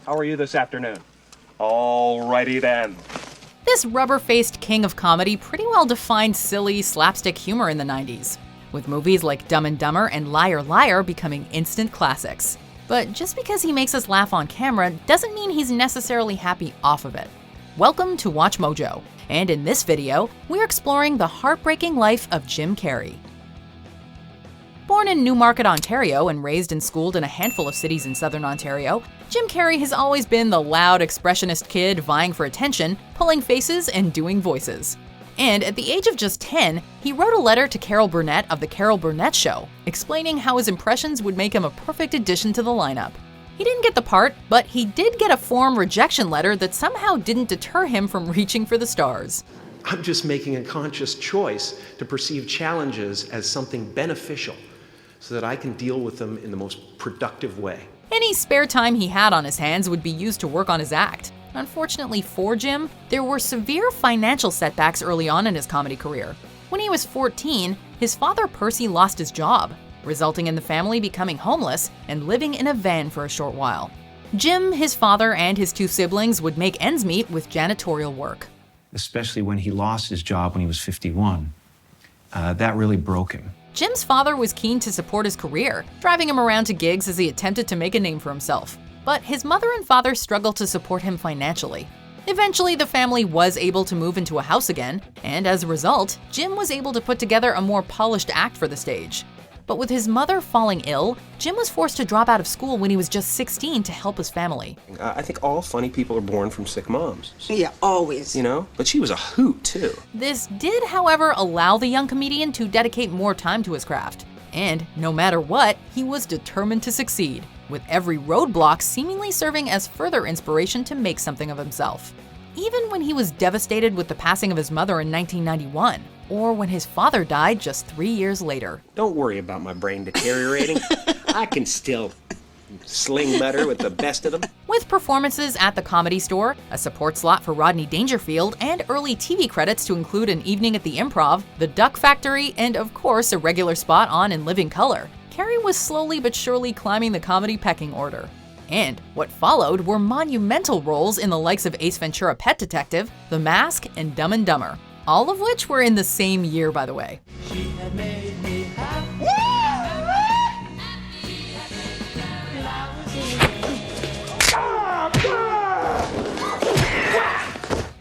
How are you this afternoon? Alrighty then. This rubber-faced king of comedy pretty well defined silly, slapstick humor in the 90s, with movies like Dumb and Dumber and Liar Liar becoming instant classics. But just because he makes us laugh on camera doesn't mean he's necessarily happy off of it. Welcome to Watch Mojo, and in this video, we're exploring the heartbreaking life of Jim Carrey. Born in Newmarket, Ontario, and raised and schooled in a handful of cities in southern Ontario, Jim Carrey has always been the loud, expressionist kid vying for attention, pulling faces, and doing voices. And at the age of just 10, he wrote a letter to Carol Burnett of The Carol Burnett Show, explaining how his impressions would make him a perfect addition to the lineup. He didn't get the part, but he did get a form rejection letter that somehow didn't deter him from reaching for the stars. I'm just making a conscious choice to perceive challenges as something beneficial so that I can deal with them in the most productive way. Any spare time he had on his hands would be used to work on his act. Unfortunately for Jim, there were severe financial setbacks early on in his comedy career. When he was 14, his father Percy lost his job, resulting in the family becoming homeless and living in a van for a short while. Jim, his father, and his two siblings would make ends meet with janitorial work. Especially when he lost his job when he was 51. That really broke him. Jim's father was keen to support his career, driving him around to gigs as he attempted to make a name for himself. But his mother and father struggled to support him financially. Eventually, the family was able to move into a house again, and as a result, Jim was able to put together a more polished act for the stage. But with his mother falling ill, Jim was forced to drop out of school when he was just 16 to help his family. I think all funny people are born from sick moms. Yeah, always. You know? But she was a hoot, too. This did, however, allow the young comedian to dedicate more time to his craft. And no matter what, he was determined to succeed, with every roadblock seemingly serving as further inspiration to make something of himself. Even when he was devastated with the passing of his mother in 1991, or when his father died just 3 years later. Don't worry about my brain deteriorating. I can still sling butter with the best of them. With performances at the Comedy Store, a support slot for Rodney Dangerfield, and early TV credits to include An Evening at the Improv, The Duck Factory, and of course a regular spot on In Living Color, Carrey was slowly but surely climbing the comedy pecking order. And what followed were monumental roles in the likes of Ace Ventura: Pet Detective, The Mask, and Dumb and Dumber. All of which were in the same year, by the way. She had made me happy.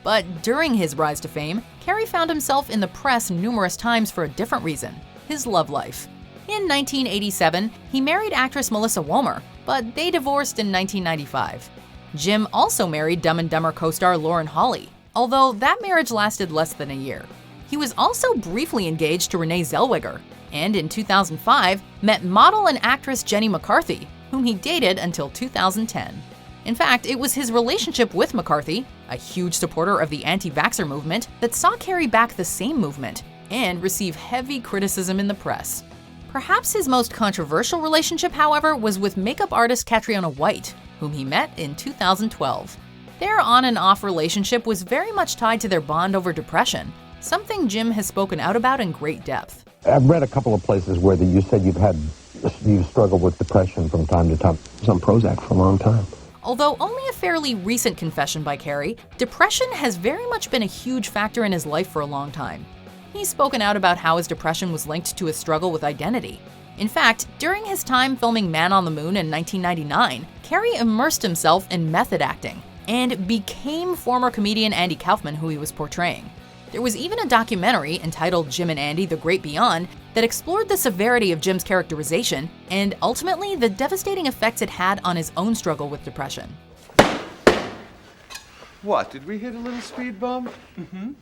But during his rise to fame, Carrey found himself in the press numerous times for a different reason: his love life. In 1987, he married actress Melissa Womer, but they divorced in 1995. Jim also married Dumb and Dumber co-star Lauren Holly, although that marriage lasted less than a year. He was also briefly engaged to Renee Zellweger, and in 2005 met model and actress Jenny McCarthy, whom he dated until 2010. In fact, it was his relationship with McCarthy, a huge supporter of the anti-vaxxer movement, that saw Carrey back the same movement and receive heavy criticism in the press. Perhaps his most controversial relationship, however, was with makeup artist Catriona White, whom he met in 2012. Their on and off relationship was very much tied to their bond over depression, something Jim has spoken out about in great depth. I've read a couple of places where you said you've struggled with depression from time to time. I was on Prozac for a long time. Although only a fairly recent confession by Carrey, depression has very much been a huge factor in his life for a long time. He's spoken out about how his depression was linked to his struggle with identity. In fact, during his time filming Man on the Moon in 1999, Carrey immersed himself in method acting and became former comedian Andy Kaufman, who he was portraying. There was even a documentary entitled Jim and Andy: The Great Beyond that explored the severity of Jim's characterization and ultimately the devastating effects it had on his own struggle with depression. What, did we hit a little speed bump? Mm-hmm.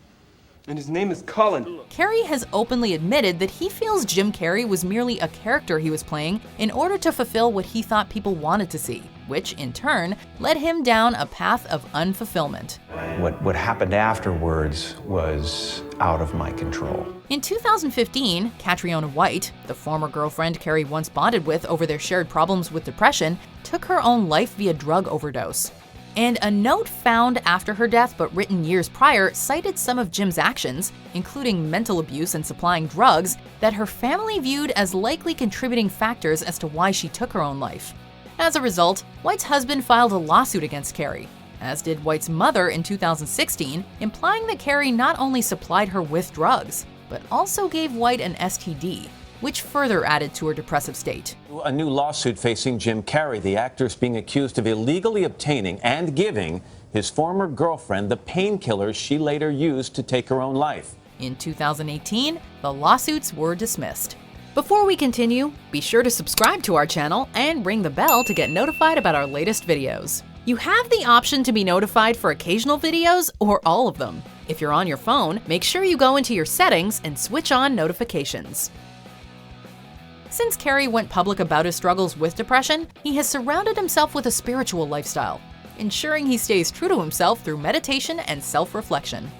And his name is Colin. Carrey has openly admitted that he feels Jim Carrey was merely a character he was playing in order to fulfill what he thought people wanted to see, which in turn led him down a path of unfulfillment. What happened afterwards was out of my control. In 2015, Catriona White, the former girlfriend Carrey once bonded with over their shared problems with depression, took her own life via drug overdose. And a note found after her death but written years prior cited some of Jim's actions, including mental abuse and supplying drugs, that her family viewed as likely contributing factors as to why she took her own life. As a result, White's husband filed a lawsuit against Carrey, as did White's mother in 2016, implying that Carrey not only supplied her with drugs, but also gave White an STD, which further added to her depressive state. A new lawsuit facing Jim Carrey, the actor is being accused of illegally obtaining and giving his former girlfriend the painkillers she later used to take her own life. In 2018, the lawsuits were dismissed. Before we continue, be sure to subscribe to our channel and ring the bell to get notified about our latest videos. You have the option to be notified for occasional videos or all of them. If you're on your phone, make sure you go into your settings and switch on notifications. Since Carrey went public about his struggles with depression, he has surrounded himself with a spiritual lifestyle, ensuring he stays true to himself through meditation and self-reflection.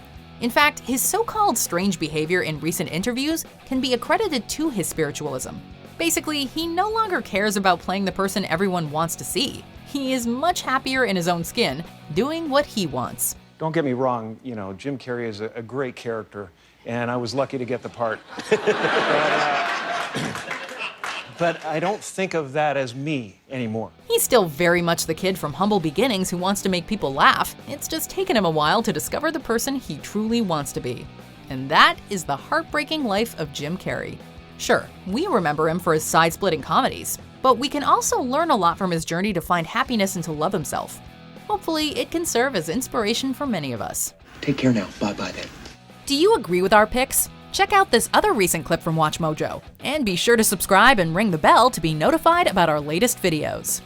In fact, his so-called strange behavior in recent interviews can be accredited to his spiritualism. Basically, he no longer cares about playing the person everyone wants to see. He is much happier in his own skin, doing what he wants. Don't get me wrong, Jim Carrey is a great character, and I was lucky to get the part. But I don't think of that as me anymore. He's still very much the kid from humble beginnings who wants to make people laugh. It's just taken him a while to discover the person he truly wants to be. And that is the heartbreaking life of Jim Carrey. Sure, we remember him for his side-splitting comedies, but we can also learn a lot from his journey to find happiness and to love himself. Hopefully, it can serve as inspiration for many of us. Take care now. Bye-bye then. Do you agree with our picks? Check out this other recent clip from WatchMojo, and be sure to subscribe and ring the bell to be notified about our latest videos.